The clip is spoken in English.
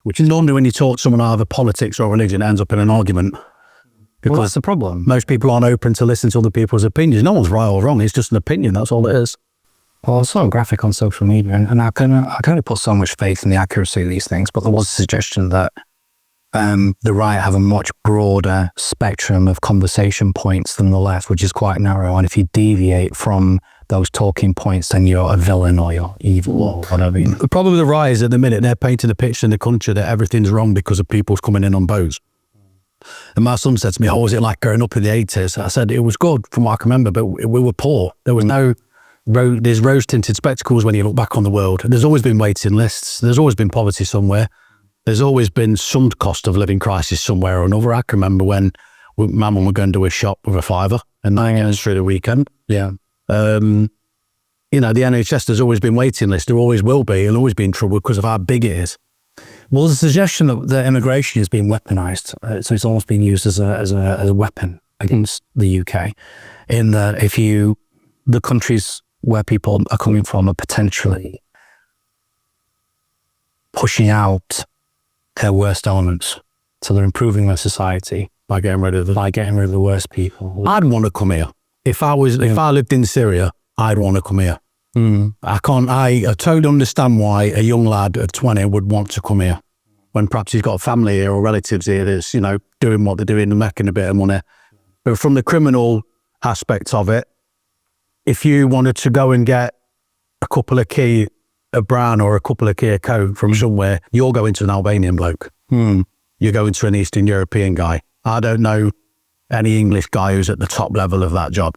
which is normally when you talk to someone either politics or religion, it ends up in an argument. Because well, that's the problem. Most people aren't open to listen to other people's opinions. No one's right or wrong. It's just an opinion. That's all it is. Well, I saw a graphic on social media, and I can only put so much faith in the accuracy of these things, but there was a suggestion that the right have a much broader spectrum of conversation points than the left, which is quite narrow. And if you deviate from those talking points, then you're a villain or you're evil or whatever. The problem with the right is at the minute they're painting a picture in the country that everything's wrong because of people's coming in on boats. And my son said to me, "Oh, was it like growing up in the 80s?" I said, "It was good from what I can remember, but we were poor. There was no there's rose-tinted spectacles when you look back on the world. There's always been waiting lists. There's always been poverty somewhere. There's always been some cost of living crisis somewhere or another." I can remember when my mum would go and do a shop with a fiver and 9 years through the weekend. Yeah. You know, the NHS, there's always been waiting lists. There always will be. It'll always be in trouble because of how big it is. Well, the suggestion that immigration is being weaponized, so it's almost being used as a weapon against the UK, in that the countries where people are coming from are potentially pushing out their worst elements, so they're improving their society By getting rid of the worst people. I'd want to come here. If I lived in Syria, I'd want to come here. I totally understand why a young lad at 20 would want to come here when perhaps he's got a family here or relatives here that's, you know, doing what they're doing and making a bit of money. But from the criminal aspect of it, if you wanted to go and get a couple of key of brown or a couple of key of coke from somewhere, you're going to an Albanian bloke. You're going to an Eastern European guy. I don't know any English guy who's at the top level of that job.